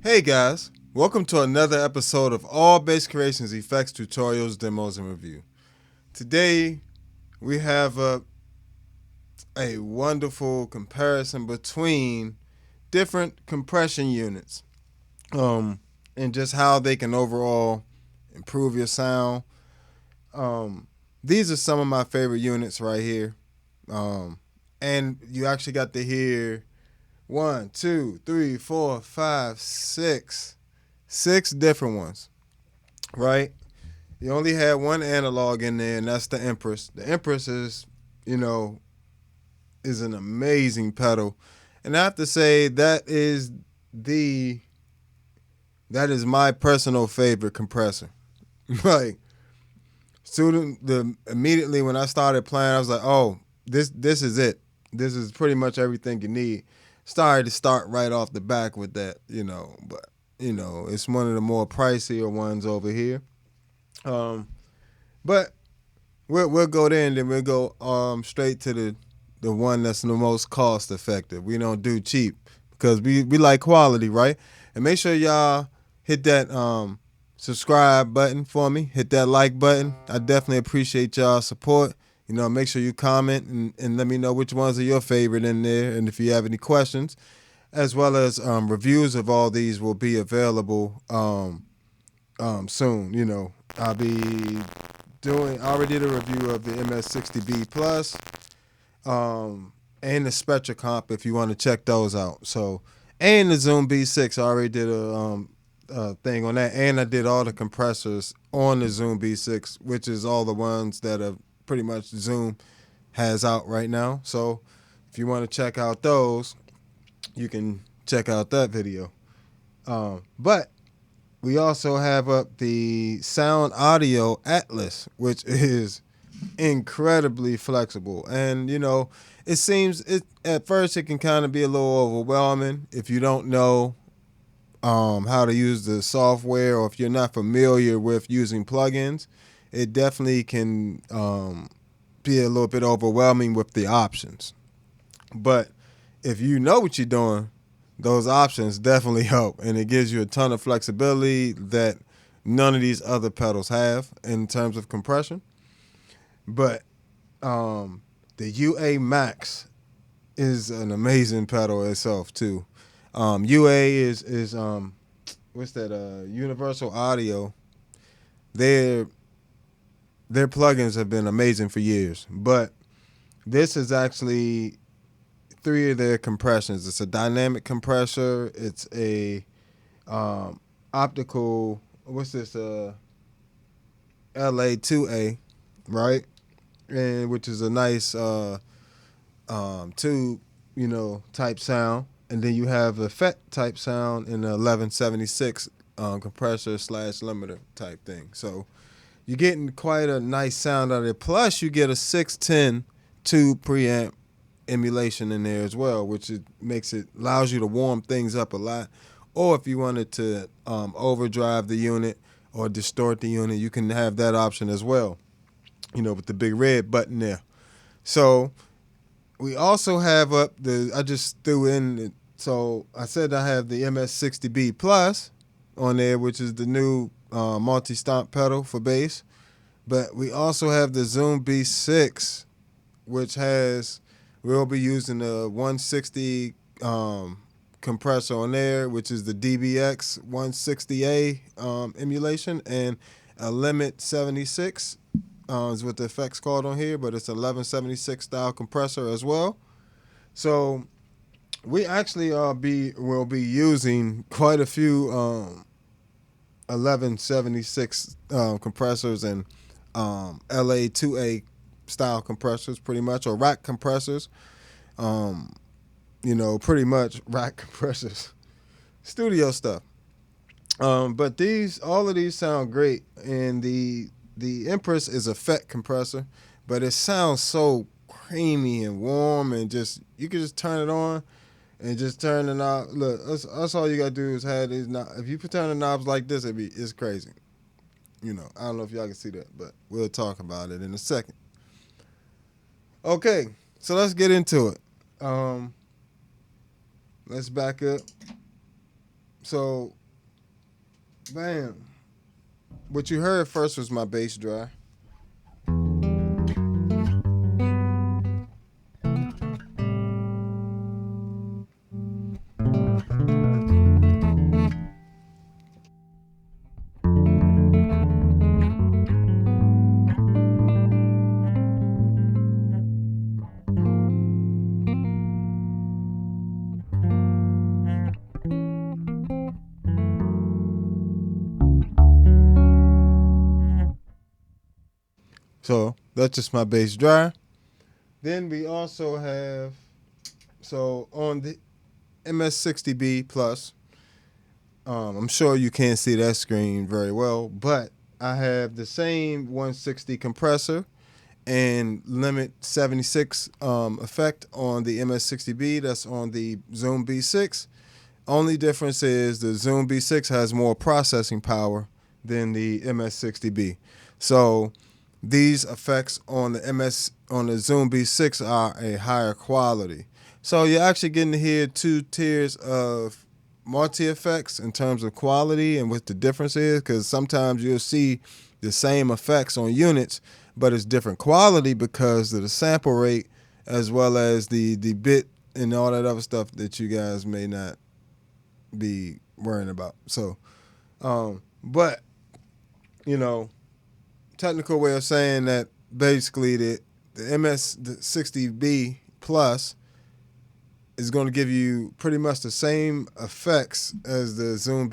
Hey guys, welcome to another episode of All Bass Creations Effects Tutorials, Demos, and Review. Today we have a wonderful comparison between different compression units and just how they can overall improve your sound. These are some of my favorite units right here. And you actually got to hear 1, 2, 3, 4, 5, 6 different ones, right? You only had one analog in there, and that's the Empress. The Empress is an amazing pedal, and I have to say that is my personal favorite compressor. Like, immediately when I started playing, I was like, oh, this is it. This is pretty much everything you need. Started to start right off the back with that, but it's one of the more pricier ones over here. But we'll go there and then we'll go straight to the one that's the most cost effective. We don't do cheap because we like quality, right? And make sure y'all hit that subscribe button for me. Hit that like button. I definitely appreciate y'all support. Make sure you comment and let me know which ones are your favorite in there, and if you have any questions, as well as reviews of all these will be available soon. I already did a review of the MS60B Plus and the Spectra Comp if you want to check those out. So, and the Zoom B6, I already did a thing on that, and I did all the compressors on the Zoom B6, which is all the ones that are pretty much Zoom has out right now. So if you want to check out those, you can check out that video. But we also have up the Sound Audio Atlas, which is incredibly flexible. And, it seems at first it can kind of be a little overwhelming if you don't know how to use the software, or if you're not familiar with using plugins. It definitely can be a little bit overwhelming with the options. But if you know what you're doing, those options definitely help, and it gives you a ton of flexibility that none of these other pedals have in terms of compression. But the UA Max is an amazing pedal itself too. UA is what's that? Universal Audio. Their plugins have been amazing for years, but this is actually 3 of their compressions. It's a dynamic compressor. It's a optical. What's this? LA2A, right? And which is a nice tube, type sound. And then you have effect type sound in the 1176 compressor / limiter type thing. So you're getting quite a nice sound out of it. Plus, you get a 610 tube preamp emulation in there as well, which allows you to warm things up a lot. Or if you wanted to overdrive the unit or distort the unit, you can have that option as well, with the big red button there. So we also have up I just threw in, so I said I have the MS60B Plus on there, which is the new multi-stomp pedal for bass. But we also have the Zoom B6, which we'll be using the 160 compressor on there, which is the DBX 160A emulation, and a Limit 76 is what the effect's called on here, but it's 1176 style compressor as well. So we actually will be using quite a few 1176 compressors and LA2A style compressors, pretty much, or rack compressors. Pretty much rack compressors, studio stuff. But all of these sound great, and the Empress is a FET compressor, but it sounds so creamy and warm, and you can just turn it on and just turn the knob. Look, that's all you gotta do is have these knobs. If you turn the knobs like this, it's crazy. I don't know if y'all can see that, but we'll talk about it in a second. Okay, so let's get into it. Let's back up. So Bam. What you heard first was my bass dry. So that's just my bass dry. Then we also have, so on the MS60B Plus, I'm sure you can't see that screen very well, but I have the same 160 compressor and limit 76 effect on the MS60B. That's on the Zoom B6. Only difference is the Zoom B6 has more processing power than the MS60B. So these effects on the Zoom B6 are a higher quality. So you're actually getting to hear two tiers of multi effects in terms of quality and what the difference is, because sometimes you'll see the same effects on units, but it's different quality because of the sample rate as well as the bit and all that other stuff that you guys may not be worrying about. So, but you know, technical way of saying that basically the MS60B Plus is going to give you pretty much the same effects as the Zoom